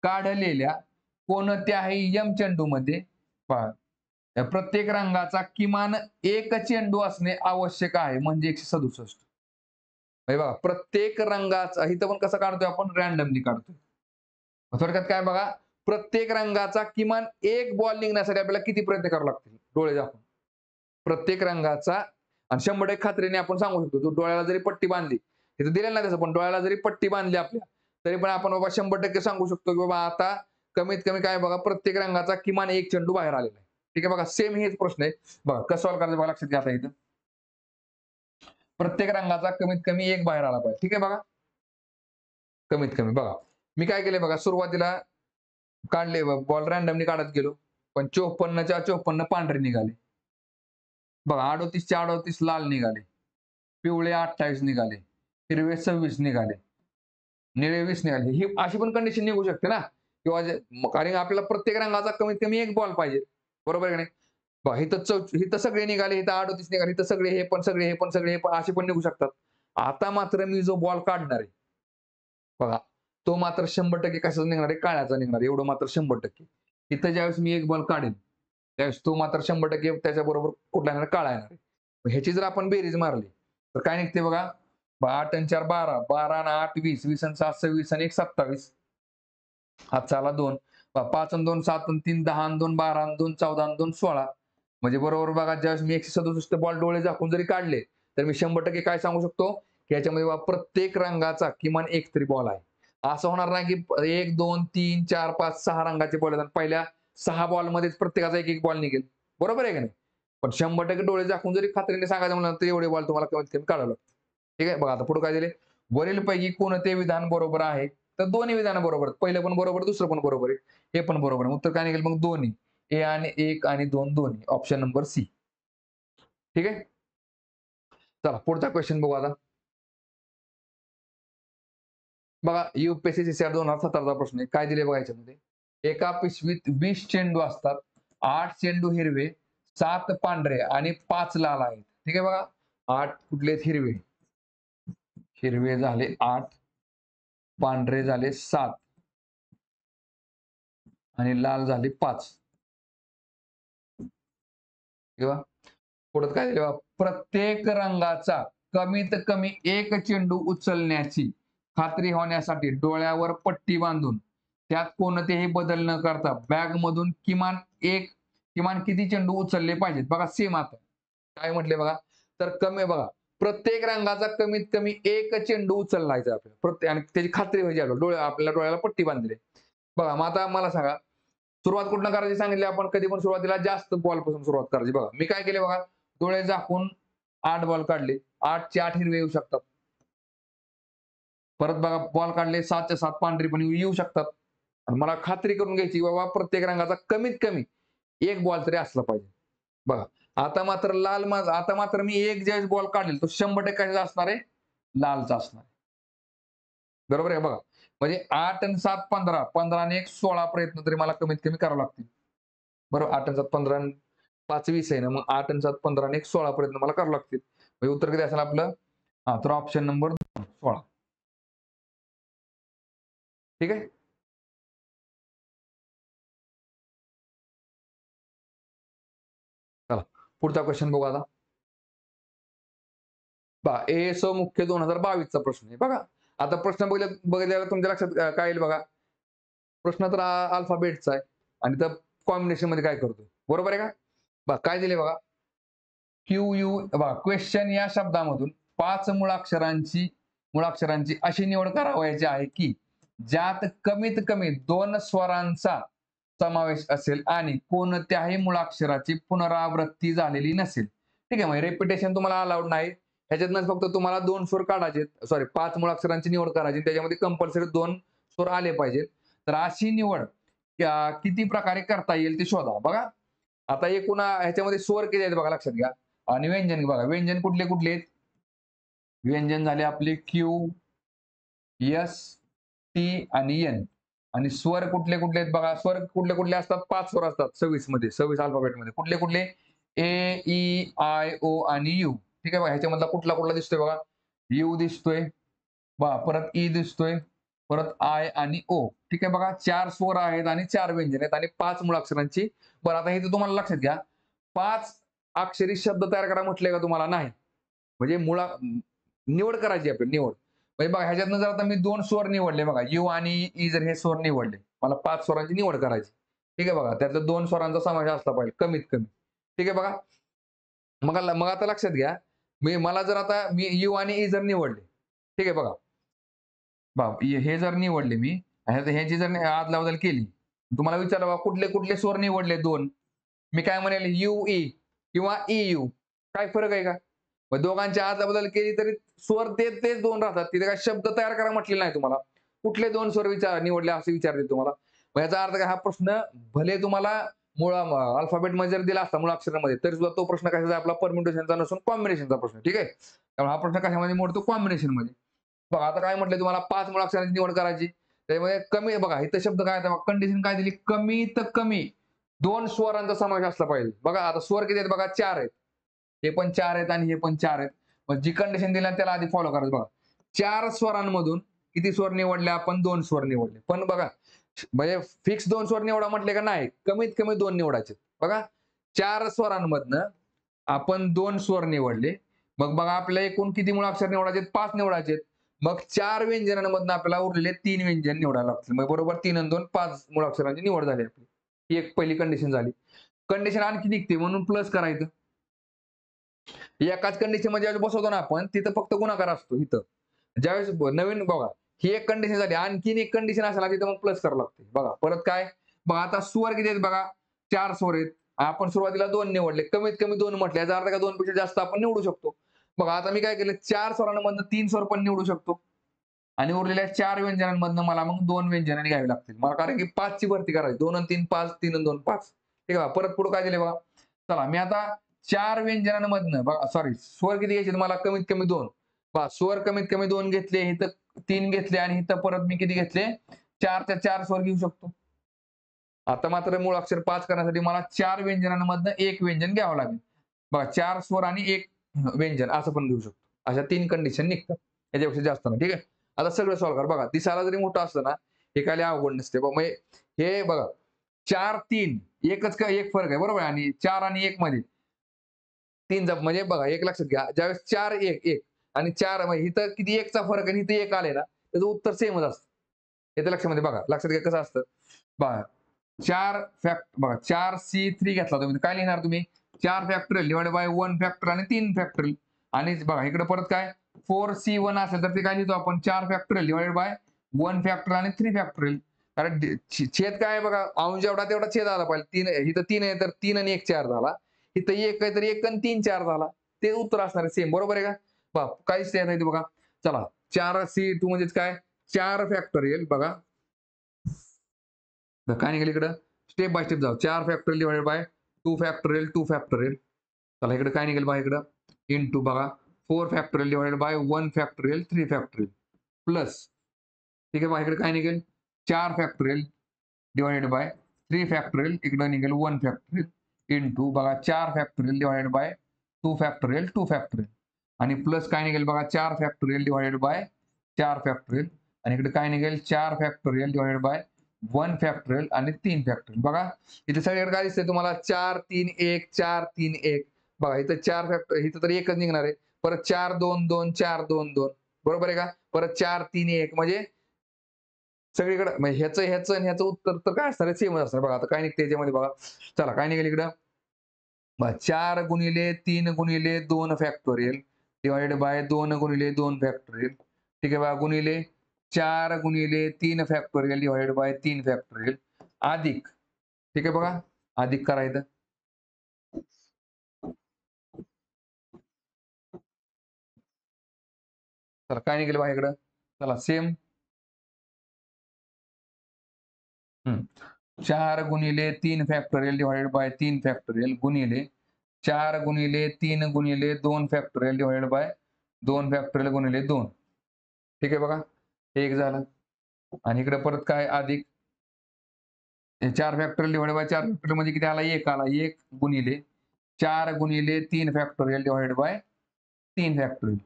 काढलेल्या कोणत्याही यम चेंडूमध्ये पहा प्रत्येक रंगाचा किमान एक चेंडू असणे आवश्यक आहे म्हणजे 167. बघा प्रत्येक रंगाचा इथं पण कसं काढतोय आपण रँडमली काढतोय. थोडक्यात काय बघा प्रत्येक रंगाचा किमान एक बॉल निघण्यासाठी आपल्याला किती प्रयत्न करावे लागतील डोळे झाकून. प्रत्येक रंगाचा आणि 100% खात्रीने आपण सांगू शकतो जो डोळ्याला जरी पट्टी बांधली तिथं दिलेलं नाही तसं पण डोळ्याला जरी पट्टी बांधली आपल्या तरी पण आपण बाबा 100% सांगू शकतो की बाबा आता कमीत कमी काय बघा प्रत्येक रंगाचा किमान एक चेंडू बाहेर आलेला आहे. ठीक आहे बघा सेम हेच प्रश्न आहे. बघा कसं सॉल्व्ह करायचं बघा लक्षात घ्या आता इथं. प्रत्येक रंगाचा कमीत कमी एक बाहेर आला पाहिजे. ठीक आहे बघा. कमीत कमी बघा. मी काय केलंय बघा सुरुवातीला काढले बॉल रँडमली काढत गेलो. पण 54च्या 54 पांढरे निघाले. बघा 38च्या 38 लाल निघाले. पिवळे 28 निघाले. हिरवे 26 निघाले. निळे 20 निघाले. ही अशी पण कंडिशन निघू शकते ना. किंवा कारण आपल्याला प्रत्येक रंगाचा कमीत कमी एक बॉल पाहिजे. बरोबर आहे की नाही? बघा इथं सगळे निघाले, इथं 38 निघाले, इथं सगळे हे पण सगळे, हे पण सगळे, हे पण असे पण निघू शकतात. आता मात्र मी जो बॉल काढणार आहे, बघा तो मात्र 100% कशाचा निघणार आहे? काळ्याचा निघणार आहे. एवढं मात्र 100%. इथं ज्यावेळेस मी एक बॉल काढेन, त्यावेळेस तो मात्र 100% त्याच्याबरोबर कुठला येणार? काळा येणार आहे. ह्याची जर आपण बेरीज मारली, तर काय निघते बघा? 8 आणि 4 12, 12 आणि 8 20, 20 आणि 7 26 आणि 1 27. हातचा आला 2. 5 आणि 2 7 आणि 3 10 आणि 2 12 आणि 2 14 आणि 2 16. म्हणजे बरोबर बघा ज्यावेळेस मी 167 बॉल डोळे झाकून जरी काढले, तर मी 100% काय सांगू शकतो? की याच्यामध्ये बघा प्रत्येक रंगाचा किमान एक तरी बॉल आहे. असं होणार नाही की 1 2 3 4 5 6 रंगाचे बॉल आहेत आणि पहिल्या 6 बॉलमध्येच प्रत्येकाचा एक बॉल निघेल. बरोबर आहे की नाही? पण 100% डोळे झाकून जरी खात्रीने सांगायचं म्हणलं तर एवढे बॉल तुम्हाला कमीत कमी काढावे लागतील. ठीक आहे. बघा आता पुढे काय दिले? वरीलपैकी कोणते विधान बरोबर आहे? तर दोन्ही विधान बरोबर आहेत. पहिलं पण बरोबर, दुसरं पण बरोबर आहे. हे पण बरोबर आहे. उत्तर काय निघेल मग दोन्ही. ए आणि 1 आणि 2 दोन्ही. Option number c. ठीक आहे. चला पुढचा क्वेश्चन बघू आता. बघा UPSC CCR 2017चा प्रश्न आहे. काय दिले बघा याच्यामध्ये? एका पिशवीत 20 चेंडू असतात. 8 चेंडू हिरवे, 7 पांढरे आणि 5 लाल आहेत. ठीक आहे बघा. 8 कुठले आहेत? हिरवे. हिरवे झाले 8, पांढरे झाले 7 आणि लाल झाले 5. किंवा पुढे काय दिले बघा? प्रत्येक रंगाचा कमीत कमी एक चेंडू उचलण्याची खात्री होण्यासाठी डोळ्यावर पट्टी बांधून त्यात कोणतेही बदल न करता बॅग मधून किमान किती चेंडू उचलले पाहिजेत? बघा सेम आता काय म्हटले बघा तर कमी बघा प्रत्येक रंगाचा कमीत कमी एक चेंडू उचललायचा आपल्याला प्रत्येक आणि त्याची खात्री पाहिजे आपल्याला डोळ्याला पट्टी बांधली. बघा मग आता मला सांगा सुरुवात कुठनं करायची सांगितली आपण कधी पण सुरुवातीला जास्त बॉल पासून सुरुवात करायची. बघा मी काय केले बघा डोळे झाकून 8 बॉल काढले. 8चे 8 हिरवे येऊ शकतात. परत बघा बॉल काढले 7च्या 7 पांढरी पण येऊ शकतात. आणि मला खात्री करून घ्यायची बाबा प्रत्येक रंगाचा कमीत कमी एक बॉल तरी असला पाहिजे. बघा आता मात्र मी एक ज्यावेळेस बॉल काढेल तो 100% कशाचा असणार आहे? लालचा असणार आहे. बरोबर आहे बघा. म्हणजे 8 आणि 7 15, 15 आणि 1 16 प्रयत्न तरी मला कमीत कमी करावे लागतील. बरोबर 8 आणि 7 15 आणि 5 20 आहे ना, मग 8 आणि 7 15 आणि 1 16 प्रयत्न मला करावे लागतील. म्हणजे उत्तर किती असेल आपलं? हां, तर ऑप्शन नंबर 16. ठीक आहे? चला पुढचा क्वेश्चन बघू आता. पहा एएसओ मुख्य 2022 चा प्रश्न आहे. बघा आता प्रश्न बघितल्यावर तुमच्या लक्षात काय येईल बघा. प्रश्न तर अल्फाबेटचा आहे आणि तर कॉम्बिनेशन मध्ये काय करतो बरोबर आहे का? बघा काय दिले बघा. क्यू यू बघा क्वेश्चन या शब्दामधून 5 मुळाक्षरांची अशी निवड करावयाची आहे की ज्यात कमीत कमी 2 स्वरांचा समावेश असेल आणि कोणत्याही मुळाक्षराची पुनरावृत्ती झालेली नसेल. ठीक आहे, म्हणजे रेपिटेशन तुम्हाला अलाउड नाही. ह्याच्यातनं फक्त तुम्हाला 2 स्वर काढायचे, सॉरी 5 मुळाक्षरांची निवड करायची. त्याच्यामध्ये कंपल्सरी 2 स्वर आले पाहिजेत. तर अशी निवड किती प्रकारे करता येईल ते शोधा. बघा आता एकूण ह्याच्यामध्ये स्वर किती आहेत बघा लक्षात घ्या. आणि व्यंजन बघा व्यंजन कुठले कुठले आहेत? व्यंजन झाले आपले क्यू, एस, टी आणि एन. आणि स्वर कुठले कुठले आहेत बघा. स्वर कुठले कुठले असतात? 5 स्वर असतात 26 मध्ये, 26 अल्फाबेटमध्ये. कुठले कुठले? ए, ई, आय, ओ आणि यू. ठीक आहे बघा ह्याच्यामधला कुठला कुठला दिसतोय बघा. यू दिसतोय, परत ई दिसतोय, परत आय आणि ओ. ठीक आहे बघा 4 स्वर आहेत आणि 4 व्यंजन आहेत आणि 5 मुळाक्षरांची. बरं आता हे तर तुम्हाला लक्षात घ्या. 5 अक्षरी शब्द तयार करा म्हटले का तुम्हाला? नाही. म्हणजे निवड करायची आपली निवड. म्हणजे बघा ह्याच्यातनं जर आता मी 2 स्वर निवडले बघा. यू आणि ई जर हे स्वर निवडले. मला 5 स्वरांची निवड करायची. ठीक आहे बघा. त्यातल्या 2 स्वरांचा समावेश असला पाहिजे कमीत कमी. ठीक आहे बघा. मग आता लक्षात घ्या. मला जर आता मी यू आणि ई जर निवडले. ठीक आहे बघा. हे जर निवडले मी, ह्याची जर अदलाबदल केली. तुम्हाला विचारलं बाबा कुठले कुठले स्वर निवडले 2. मी काय म्हणेल यू-ई किंवा ई-यू. काय फरक आहे का? मग दोघांची अदलाबदल केली तरी स्वर तेच 2 राहतात. तिथे काय शब्द तयार करा म्हटलेलं नाही तुम्हाला. कुठले 2 स्वर निवडले असे विचारले तुम्हाला. मग याचा अर्थ काय हा प्रश्न भले तुम्हाला अल्फाबेटमध्ये जर दिला असता मुळाक्षरामध्ये तरी सुद्धा तो प्रश्न कशाचा आपला परम्युटेशनचा नसून कॉम्बिनेशनचा प्रश्न. ठीक आहे. त्यामुळे हा प्रश्न कशामध्ये मोडतो? कॉम्बिनेशनमध्ये. बघा आता काय म्हटलंय तुम्हाला 5 मुळाक्षरांची निवड करायची. त्यामुळे कमी बघा इथं शब्द काय कंडिशन काय दिली? कमीत कमी 2 स्वरांचा समावेश असला पाहिजे. बघा आता स्वर किती आहेत बघा 4 आहेत. हे पण 4 आहेत आणि हे पण 4 आहेत. मग जी कंडिशन दिली त्याला आधी फॉलो करायचं बघा. 4 स्वरांमधून किती स्वर निवडले आपण? 2 स्वर निवडले. पण बघा म्हणजे फिक्स 2 स्वर निवडा म्हटले का? नाही. कमीत कमी 2 निवडायचे. बघा 4 स्वरांमधनं आपण 2 स्वर निवडले. मग बघा आपल्याला एकूण किती मुळाक्षर निवडायचे? 5 निवडायचे. मग 4 व्यंजनांमधनं आपल्याला उरलेले 3 व्यंजन निवडायला लागतील. मग बरोबर 3 आणि 2 5 मुळाक्षरांची निवड झाली आपली. ही एक पहिली कंडिशन झाली. कंडिशन आणखी निघते म्हणून प्लस करायचं. एकाच कंडिशनमध्ये ज्यावेळेस बसवतो ना आपण तिथं फक्त गुणाकार असतो इथं. ज्यावेळेस नवीन बघा ही एक कंडिशन झाली. आणखीन एक कंडिशन असेल तिथं मग प्लस करावं लागते. बघा परत काय? बघा आता स्वर किती आहेत बघा. 4 स्वर आहेत. आपण सुरुवातीला 2 निवडले. कमीत कमी 2 म्हटले. याचा अर्थ काय 2 पेक्षा जास्त आपण निवडू शकतो. बघा आता मी काय केलं 4 स्वरांमधनं 3 स्वर पण निवडू शकतो. आणि उरलेल्या 4 व्यंजनांमधनं मला मग 2 व्यंजनांनी घ्यावी लागतील. मला कारण की 5 ची भरती करायची. 2 आणि 3 5, 3 आणि 2 5. ठीक आहे. परत पुढे काय दिले बघा. चला मी आता 4 व्यंजनांमधनं बघा सॉरी स्वर किती घ्यायचे मला? कमीत कमी 2. पहा स्वर कमीत कमी 2 घेतले. इथं 3 घेतले आणि इथं परत मी किती घेतले? 4च्या 4 स्वर घेऊ शकतो. आता मात्र मूळाक्षर 5 करण्यासाठी मला 4 व्यंजनांमधनं 1 व्यंजन घ्यावं लागेल. बघा 4 स्वर आणि 1 व्यंजन असं पण घेऊ शकतो. अशा 3 कंडिशन निघतात. याच्यापेक्षा जास्त नाही. ठीक आहे. आता सगळं सॉल्व्ह कर. बघा दिसायला जरी मोठं असतं ना हे काय अवघड नसते. हे बघा 4 3 एकच का एक फरक आहे बरोबर आहे. आणि 4 आणि 1 मध्ये 3 म्हणजे बघा एक लक्षात घ्या. ज्यावेळेस 4 1 1 आणि 4 इथं किती 1 चा फरक आणि इथं 1 आले ना त्याचं उत्तर सेमच असतं. हे तर लक्षामध्ये बघा. लक्षात घ्या कसं असतं. बघा 4 बघा 4C3 घेतला तुम्ही काय लिहिणार तुम्ही? 4 फॅक्टोरियल डिवाइडेड बाय 1 फॅक्टोरियल आणि 3 फॅक्टोरियल. आणि बघा इकडे परत काय 4C1 असेल तर ते काय लिहितो आपण 4 फॅक्टोरियल डिवाइडेड बाय 1 फॅक्टोरियल आणि 3 फॅक्टोरियल. कारण छेद काय आहे बघा अंश जेवढा तेवढा छेद आला पाहिजे. 3 इथं 3 आहे तर 3 आणि 1 4 झाला. इथं 1 आहे तर 1 आणि 3 4 झाला. ते उत्तर असणार आहे सेम बरोबर आहे का? काहीच तयार नाही बघा. चला 4C2 म्हणजेच काय 4 फॅक्टोरियल बघा. काय निघेल इकडं स्टेप बाय स्टेप जाऊ. 4 factorial divided by 2 factorial 2 factorial. चला इकडे काय निघेल बघा इकडं इंटू बघा 4 factorial divided by 1 factorial 3 factorial plus. ठीक आहे बघा इकडे काय निघेल 4 फॅक्टोरियल डिवाइडेड बाय 3 फॅक्टोरियल इकडे निघेल 1 फॅक्टोरियल इंटू बघा 4 factorial divided by 2 factorial 2 factorial आणि प्लस काय निघेल बघा 4 फॅक्टोरियल डिवाइडेड बाय 4 फॅक्टोरियल आणि इकडे काय निघेल 4 फॅक्टोरियल डिवाइडेड बाय 1 फॅक्टोरियल आणि 3 फॅक्टोरियल. बघा इथे सगळ्याकडे काय दिसतंय तुम्हाला 4 3 1 4 3 1. बघा इथं 4 फॅक्टोरियल इथं तर एकच निघणार आहे. परत 4 2 2 4 2 2 बरोबर आहे का. परत 4 3 1 म्हणजे सगळीकडे म्हणजे ह्याचं आणि ह्याचं उत्तर तर काय असणार सेमच असणार. बघा आता काय निघते याच्यामध्ये बघा. चला काय निघेल इकडं 4 गुणिले 3 गुणिले 2 फॅक्टोरियल डिवाइडेड बाय 2 गुणिले 2 फॅक्टोरियल. ठीक आहे बघा गुणिले 4 गुणिले 3 फॅक्टोरियल डिवाइडेड बाय 3 फॅक्टोरियल अधिक. ठीक आहे बघा अधिक करायचं. चला काय निघेल बघा इकडं. चला सेम 4 गुणिले 3 फॅक्टोरियल डिवाइडेड बाय 3 फॅक्टोरियल गुणिले 4 गुणिले 3 गुणिले 2 फॅक्टोरियल डिवाइडेड बाय 2 फॅक्टोरियल गुणिले 2. ठीक आहे बघा हे एक झालं आणि इकडे परत काय अधिक 4 फॅक्टोरियल डिवाइडेड बाय 4 फॅक्टोरियल म्हणजे किती आला 1 आला 1 गुणिले 4 गुणिले 3 फॅक्टोरियल डिवाइडेड बाय 3 फॅक्टोरियल.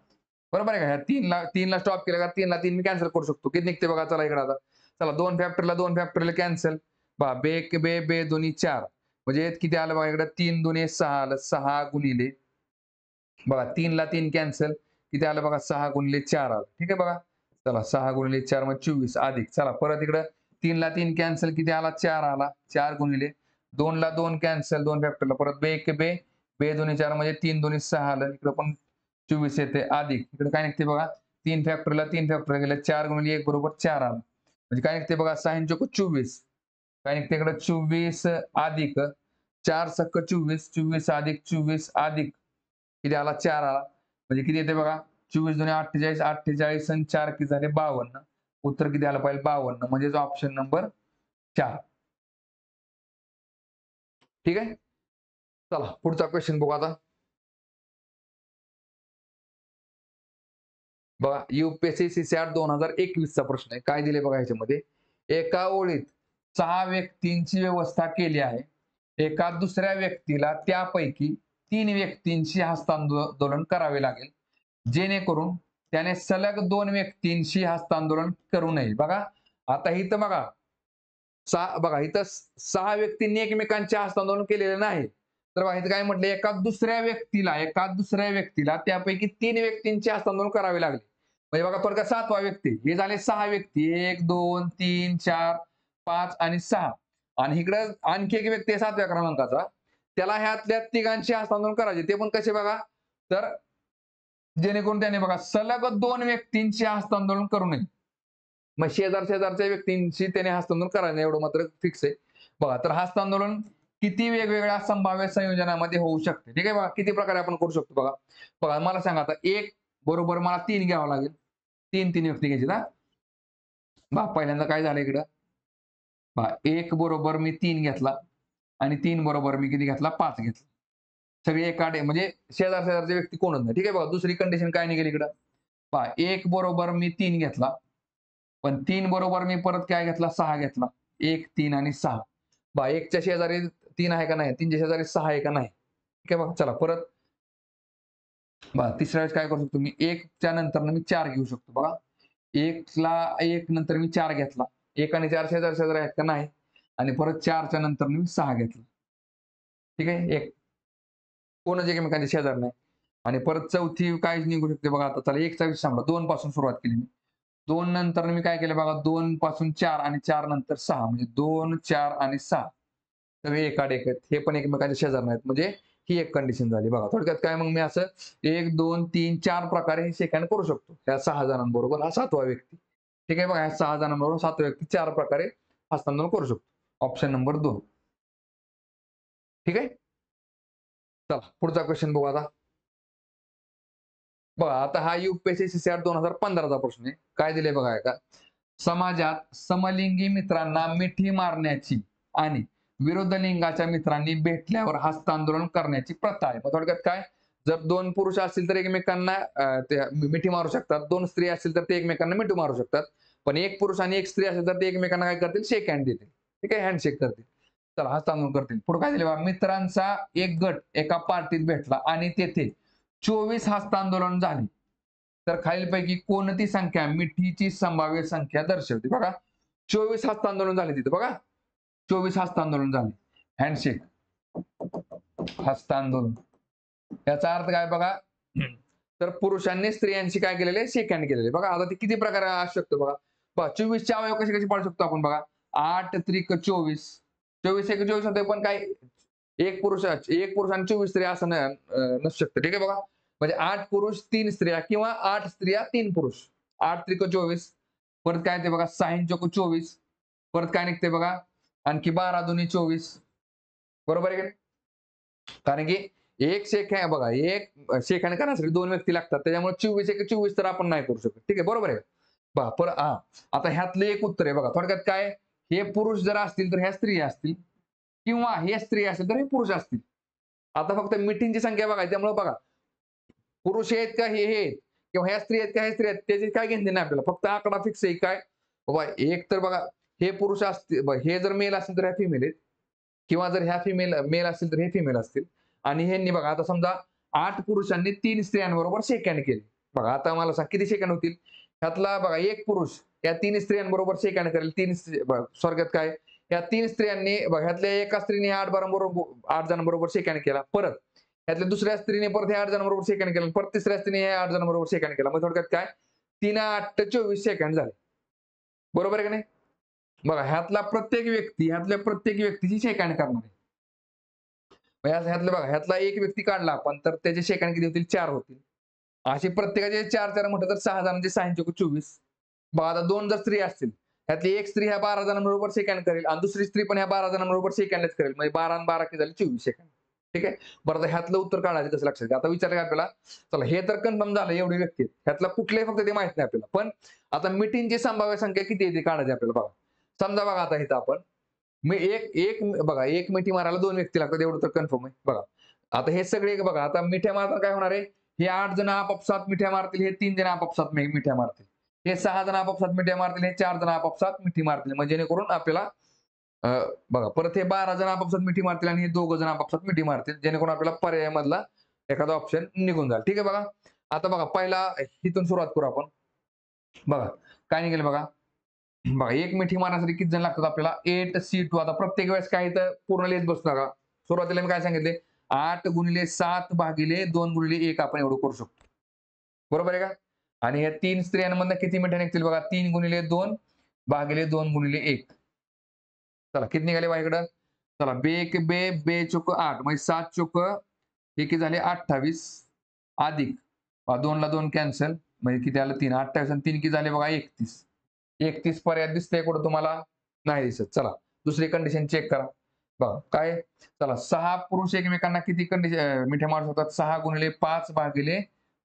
बरोबर आहे का ह्या 3 ला स्टॉप केलं का 3 ला 3 मी कॅन्सल करू शकतो. किती निघते बघा चला इकडे आता. चला 2 फॅक्टोरियलला 2 फॅक्टोरियल कॅन्सल. बा बे एक बे बे दोन्ही 4 म्हणजे किती आलं बघा इकडे 3 दुने 6 आलं 6 गुणिले बघा 3 ला 3 कॅन्सल किती आलं बघा 6 गुणिले 4 आलं. ठीक आहे बघा चला 6 गुणिले 4 म्हणजे 24 अधिक चला परत इकडं 3 ला 3 कॅन्सल किती आला 4 आला 4 गुणिले 2 ला 2 कॅन्सल 2 फॅक्टरला परत बे एक बे बे दोन्ही 4 म्हणजे 3 दोन्ही 6 आलं इकडे पण 24 येते अधिक इकडे काय निघते बघा 3 फॅक्टरला 3 फॅक्टर गेले 4 गुणिले 1 बरोबर 4 आलं म्हणजे काय निघते बघा 6 चोक 24 काय निघते इकडे 24 अधिक 4 सक्क 24 24 अधिक 24 अधिक किती आला 4 आला म्हणजे किती येते बघा 24 दुने 48 48 आणि 4 किती झाले 52. उत्तर किती आलं पाहिजे 52 म्हणजे ऑप्शन नंबर 4. ठीक आहे चला पुढचा क्वेश्चन बघू आता. बघा UPSC CSAT 2021 चा प्रश्न आहे. काय दिले बघा ह्याच्यामध्ये एका ओळीत 6 व्यक्तींची व्यवस्था केली आहे. एका दुसऱ्या व्यक्तीला त्यापैकी 3 व्यक्तींशी हस्तांदोलन करावे लागेल जेणेकरून त्याने सलग 2 व्यक्तींशी हस्तांदोलन करू नये. बघा आता इथं बघा बघा इथं 6 व्यक्तींनी एकमेकांचे हस्तांदोलन केलेलं नाही. तर बघा इथं काय म्हटलं एका दुसऱ्या व्यक्तीला त्यापैकी 3 व्यक्तींचे हस्तांदोलन करावे लागले. म्हणजे बघा थोडक्यात 7वा व्यक्ती हे झाले 6 व्यक्ती 1 2 3 4 5 आणि 6 आणि इकडं आणखी एक व्यक्ती आहे 7व्या क्रमांकाचा त्याला ह्यातल्या तिघांचे हस्तांदोलन करायचे ते पण कसे बघा तर जेणेकरून त्याने बघा सलग 2 व्यक्तींचे हस्तांदोलन करू नये. मग शेजारच्या व्यक्तींशी त्याने हस्तांदोलन करायचं एवढं मात्र फिक्स आहे. बघा तर हस्तांदोलन किती वेगवेगळ्या संभाव्य संयोजनामध्ये होऊ शकते. ठीक आहे बघा किती प्रकारे आपण करू शकतो बघा. बघा मला सांगा आता 1 बरोबर मला 3 घ्यावं लागेल. 3 व्यक्ती घ्यायची ना. पहिल्यांदा काय झालं इकडं 1 बरोबर मी 3 घेतला आणि 3 बरोबर मी किती घेतला 5 घेतला. सगळे एका म्हणजे शेजारचे व्यक्ती कोणच नाही. ठीक आहे बघा दुसरी कंडिशन काय निघेल इकडं 1 बरोबर मी 3 घेतला पण 3 बरोबर मी परत काय घेतला 6 घेतला 1 3 आणि 6 1 च्या शेजारी 3 आहे का नाही 3 च्या शेजारी 6 आहे का नाही. ठीक आहे बघा चला परत तिसऱ्या वेळेस काय करू शकतो मी 1 च्या नंतर मी 4 घेऊ शकतो बघा 1 ला 1 नंतर मी 4 घेतला 1 आणि 4 शेजारी आहेत का नाही आणि परत 4 च्या नंतर मी 6 घेतला. ठीक आहे एक कोणच एकमेकांचे शेजार नाही आणि परत चौथी काय निघू शकते बघा आता चला 1 चा विषय सांगा 2 पासून सुरुवात केली मी 2 नंतर मी काय केलं बघा 2 पासून 4 आणि 4 नंतर 6 म्हणजे 2 4 आणि 6 सगळे एकाड एक आहेत हे पण एकमेकांचे शेजार नाहीत म्हणजे ही एक कंडिशन झाली बघा. थोडक्यात काय मग मी असं 1 2 3 4 प्रकारे हे सेकंड करू शकतो या 6 जणांबरोबर हा 7वा व्यक्ती. ठीक आहे बघा या 6 जणांबरोबर 7वा व्यक्ती 4 प्रकारे हस्तांतरण करू शकतो. Option number 2. ठीक आहे चला पुढचा क्वेश्चन बघू आता. बघा आता हा UPSC CCR 2015चा प्रश्न आहे. काय दिले बघा का समाजात समलिंगी मित्रांना मिठी मारण्याची आणि विरुद्ध लिंगाच्या मित्रांनी भेटल्यावर हस्तांदोलन करण्याची प्रथा आहे. मग थोडक्यात काय जर दोन पुरुष असतील तर एकमेकांना ते मिठी मारू शकतात. दोन स्त्री असतील तर ते एकमेकांना मिठी मारू शकतात. पण एक पुरुष आणि एक स्त्री असेल तर ते एकमेकांना काय करतील शेक हँड देतील. ठीक आहे हँडशेक करतील. चला हस्तांदोलन करतील. पुढे काय दिले बघा मित्रांचा एक गट एका पार्टीत भेटला आणि तेथे 24 हस्तांदोलन झाली. तर खालीलपैकी कोणती संख्या मिठीची संभाव्य संख्या दर्शवते बघा 24 हस्तांदोलन झाले तिथे बघा 24 हस्तांदोलन झाले हँडशेक हस्तांदोलन याचा अर्थ काय बघा तर पुरुषांनी स्त्रियांशी काय केलेले शेक हँड केलेले बघा आता ते किती प्रकारे असू शकतो बघा 24 चे अवयव कसे कसे पाडू शकतो आपण बघा 8 त्रिक 24 24 एक 24 होते पण काय एक पुरुष आणि 24 स्त्रिया असं नसू शकतं ठीक आहे बघा म्हणजे 8 पुरुष 3 स्त्रिया किंवा 8 स्त्रिया 3 पुरुष 8 त्रिक 24 परत काय ते बघा 6 चोक 24 परत काय निघते बघा आणखी 12 दुनी 24 बरोबर आहे का कारण की एक शेक आहे बघा एक शेक हँड करण्यासाठी दोन व्यक्ती लागतात त्याच्यामुळे 24 एक 24 तर आपण नाही करू शकत ठीक आहे बरोबर आहे बघा हा आता ह्यातलं एक उत्तर आहे बघा थोडक्यात काय हे पुरुष जर असतील तर ह्या स्त्रिया असतील किंवा हे स्त्री असेल तर हे पुरुष असतील आता फक्त मिटिंगची संख्या बघा त्यामुळे बघा पुरुष आहेत का हे आहेत किंवा ह्या स्त्री आहेत का ह्या स्त्री आहेत त्याची काय घेणे नाही आपल्याला फक्त आकडा फिक्स आहे काय बाबा एक तर बघा हे पुरुष असतील हे जर मेल असेल तर ह्या फिमेल आहेत किंवा जर ह्या मेल असतील तर हे फिमेल असतील आणि ह्यांनी बघा आता समजा 8 पुरुषांनी 3 स्त्रियांबरोबर शेक हँड केले बघा आता मला सांग किती शेक हँड होतील ह्यातला बघा एक पुरुष या 3 स्त्रियांबरोबर शेक हँड करेल 3 स्वर्गात काय या 3 स्त्रियांनी बघा ह्यातल्या एका स्त्रीने 8 जणांबरोबर शेक हँड केला परत ह्यातल्या दुसऱ्या स्त्रीने परत हे 8 जणांबरोबर शेक हँड केला परत तिसऱ्या स्त्रीने हे 8 जणांबरोबर शेक हँड केला मग थोडक्यात काय 3 8 24 शेक हँड झाले बरोबर आहे का नाही बघा ह्यातल्या प्रत्येक व्यक्तीची शेक हँड करणार आहे ह्यातले बघा ह्यातला एक व्यक्ती काढला आपण तर त्याचे शेक हँड किती होतील 4 होतील असे प्रत्येकाचे 4 म्हटलं तर 6 जणांचे 6 चोक 24 बघा आता 2 जर स्त्री असतील त्यातली एक स्त्री ह्या 12 जणांबरोबर शेक हँड करेल आणि दुसरी स्त्री पण ह्या 12 जणांबरोबर शेक हँडच करेल म्हणजे 12 आणि 12 किती झाले 24 शेक हँड ठीक आहे बरं आता ह्यातलं उत्तर काढायचं कसं लक्षात घ्या आता विचार करा आपल्याला चला हे तर कन्फर्म झालं एवढी व्यक्ती ह्यातला कुठलेही फक्त ते माहित नाही आपल्याला पण आता मिटिंगची संभाव्य संख्या किती येते काढायची आपल्याला बघा समजा बघा आता इथं आपण मी एक एक बघा एक मिठी मारायला 2 व्यक्ती लागतात एवढं तर कन्फर्म आहे बघा आता हे सगळे बघा आता मिठ्या मारताना काय होणार आहे हे 8 जण आपापसात मिठ्या मारतील हे 3 जण आपापसात मिठ्या मारतील हे 6 जण आपापसात मिठ्या मारतील हे 4 जण आपापसात मिठी मारतील म्हणजे जेणेकरून आपल्याला बघा परत हे 12 जण आपापसात मिठी मारतील आणि हे 2 जण आपापसात मिठी मारतील जेणेकरून आपल्याला पर्यायामधला एखादा ऑप्शन निघून जाईल ठीक आहे बघा आता बघा पहिला इथून सुरुवात करू आपण बघा काय निघेल बघा बघा एक मिठी मारण्यासाठी किती जण लागतात आपल्याला 8C2 आता प्रत्येक वेळेस काय इथं पूर्ण लिहित बसू नका सुरुवातीला मी काय सांगितले 8 गुणिले 7 भागिले 2 गुणिले 1 आपण एवढं करू शकतो बरोबर आहे का आणि या 3 स्त्रियांमधनं किती मिठ्या निघतील बघा 3 गुणिले 2 भागिले 2 गुणिले 1 चला किती निघाले बघा इकडं चला बे चोक 8 म्हणजे 7 चोक हे किती झाले 28 अधिक 2 ला 2 कॅन्सल म्हणजे किती आलं 3 28 आणि 3 किती झाले बघा 31 पर्याय दिसतंय कुठं तुम्हाला नाही दिसत चला दुसरी कंडिशन चेक करा बघा काय चला 6 पुरुष एकमेकांना किती कंडिशन मिठ्या मारू शकतात 6 गुणिले 5 भागिले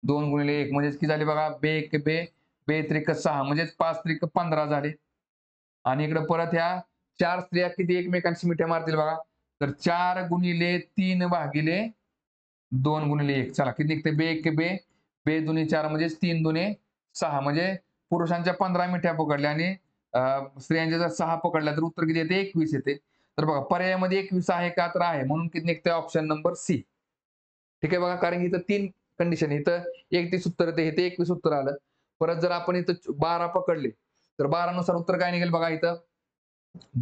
2 गुणिले 1 म्हणजे किती झाले बघा बे त्रिक 6 म्हणजे 5 त्रिक 15 झाले आणि इकडे परत ह्या 4 स्त्रिया किती एकमेकांशी मिठ्या मारतील बघा तर 4 गुणिले 3 भागिले 2 गुणिले 1 चला किती निघते बे दुनी 4 म्हणजे 3 दुने 6 म्हणजे पुरुषांच्या 15 मिठ्या पकडल्या आणि स्त्रियांच्या जर 6 पकडल्या तर उत्तर किती येते 21 येते तर बघा पर्यायामध्ये 21 आहे का तर आहे म्हणून किती निघते ऑप्शन नंबर सी ठीक आहे बघा कारण इथं 3 कंडिशन इथं 31 उत्तर येते इथे 21 उत्तर आलं परत जर आपण इथं 12 पकडले तर 12 नुसार उत्तर काय निघेल बघा इथं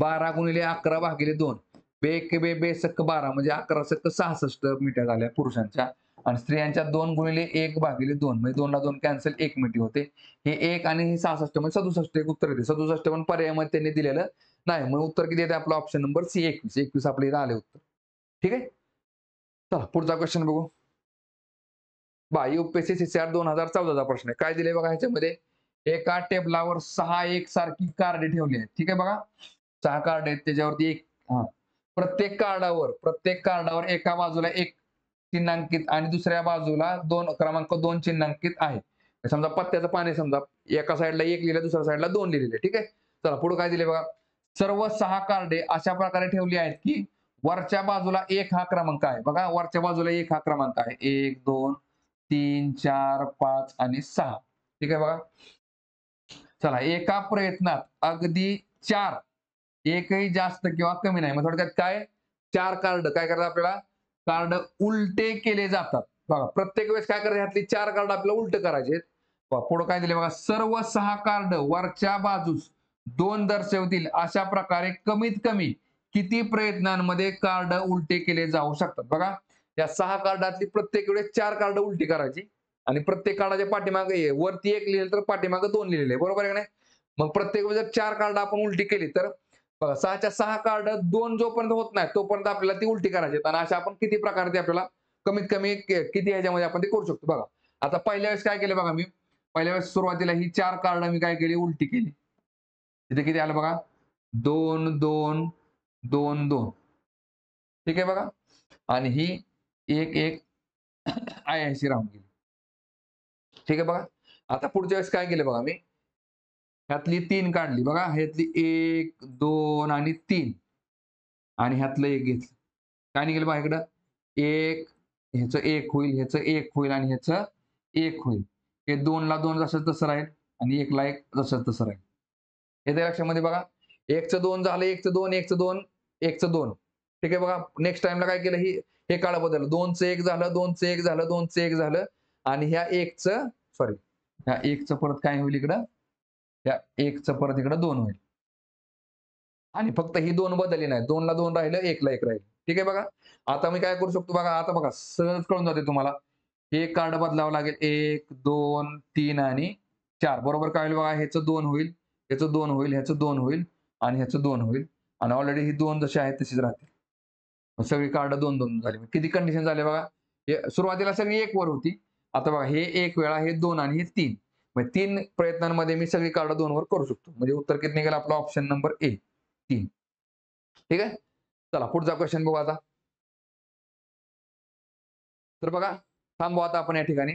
12 गुणिले 11 भागिले 2 बे सक्क 12 म्हणजे 11 सक्क 66 मिठ्या झाल्या पुरुषांच्या आणि स्त्रियांच्या 2 गुणिले 1 भागिले 2 म्हणजे 2 ला 2 कॅन्सल 1 मिठी होते हे 1 आणि हे 66 म्हणजे 67 एक उत्तर येते 67 पण पर्यायामध्ये त्यांनी दिलेलं नाही म्हणून उत्तर किती येते आपलं ऑप्शन नंबर सी 21 आपले इथं आले उत्तर ठीक आहे चला पुढचा क्वेश्चन बघू UPSC CCR 2014चा प्रश्न आहे काय दिले बघा ह्याच्यामध्ये एका टेबलावर 6 एकसारखी कार्डे ठेवली आहेत ठीक आहे बघा 6 कार्ड आहेत त्याच्यावरती एक प्रत्येक कार्डावर एका बाजूला एक चिन्हांकित आणि दुसऱ्या बाजूला क्रमांक 2 चिन्हांकित आहे. समजा पत्त्याचं पान आहे समजा, एका साईडला 1 लिहिलं, दुसऱ्या साईडला 2 लिहिलेले. ठीक आहे. चला पुढे काय दिले बघा. सर्व 6 कार्डे अशा प्रकारे ठेवली आहेत, की वरच्या बाजूला 1 हा क्रमांक आहे. बघा वरच्या बाजूला 1 हा क्रमांक आहे. 1, 2, 3, 4, 5 आणि 6. ठीक आहे बघा. चला एका प्रयत्नात अगदी 4 एकही जास्त किंवा कमी नाही. मग थोडक्यात काय 4 कार्ड काय करतात आपल्याला कार्ड उलटे केले जातात. बघा प्रत्येक वेळेस काय करायचे ह्यातली 4 कार्ड आपल्याला उलटे करायचे. पुढे काय दिले बघा सर्व 6 कार्ड वरच्या बाजूस 2 दर्शवतील अशा प्रकारे कमीत कमी किती प्रयत्नांमध्ये कार्ड उलटे केले जाऊ शकतात. बघा या 6 कार्डातली प्रत्येक वेळेस 4 कार्ड उलटी करायची आणि प्रत्येक कार्डाच्या पाठीमागे वरती 1 लिहिलं तर पाठीमागे 2 लिहिलेले बरोबर आहे का नाही. मग प्रत्येक वेळेस जर 4 कार्ड आपण उलटी केली तर बघा 6च्या 6 कार्ड 2 जोपर्यंत होत नाही तोपर्यंत आपल्याला ती उलटी करायची आणि अशा आपण किती प्रकारे आपल्याला कमीत कमी किती ह्याच्यामध्ये आपण ते करू शकतो. बघा आता पहिल्या वेळेस काय केलं बघा मी पहिल्या वेळेस सुरुवातीला ही 4 कार्ड मी काय केली उलटी केली. तिथे किती आलं बघा 2, 2, 2, 2. ठीक आहे बघा आणि ही 1, 1 आहे अशी राहून गेली. ठीक आहे बघा. आता पुढच्या वेळेस काय केलं बघा मी ह्यातली 3 काढली बघा ह्यातली 1, 2 आणि 3 आणि ह्यातलं 1 घेतलं. काय निघेल बघा इकडं 1 ह्याचं 1 होईल, ह्याचं 1 होईल आणि ह्याचं 1 होईल. हे 2 ला 2 जसं तसं राहील आणि 1 ला 1 जसं तसं राहील. येत्या लक्षामध्ये बघा 1चं 2 झालं, 1चं 2, 1चं 2, 1चं 2. ठीक आहे बघा. नेक्स्ट टाइमला काय केलं हे काळ बदललं. 2चं 1 झालं, 2चं 1 झालं, 2चं 1 झालं आणि ह्या 1चं सॉरी ह्या 1चं परत काय होईल इकडं त्या 1चं परत इकडं 2 होईल. आणि फक्त ही 2 बदलली नाही. 2 ला 2 राहिलं, 1 ला 1 राहील. ठीक आहे बघा. आता मी काय करू शकतो बघा, आता बघा सहज कळून जाते तुम्हाला. हे कार्ड बदलावं लागेल 1, 2, 3 आणि 4 बरोबर काय होईल बघा ह्याचं 2 होईल, ह्याचं 2 होईल, ह्याचं 2 होईल आणि ह्याचं 2 होईल आणि ऑलरेडी ही 2 जशी आहेत तशीच राहतील. मग सगळी कार्ड 2-2 झाली. किती कंडिशन झाले बघा. हे सुरुवातीला सगळी 1 वर होती. आता बघा हे 1 वेळा, हे 2 आणि हे 3. मग 3 प्रयत्नांमध्ये मी सगळी कार्ड 2 वर करू शकतो. म्हणजे उत्तर किती निघेल आपला ऑप्शन नंबर ए 3. ठीक आहे. चला पुढचा क्वेश्चन बघू आता. तर बघा थांबू आता आपण या ठिकाणी.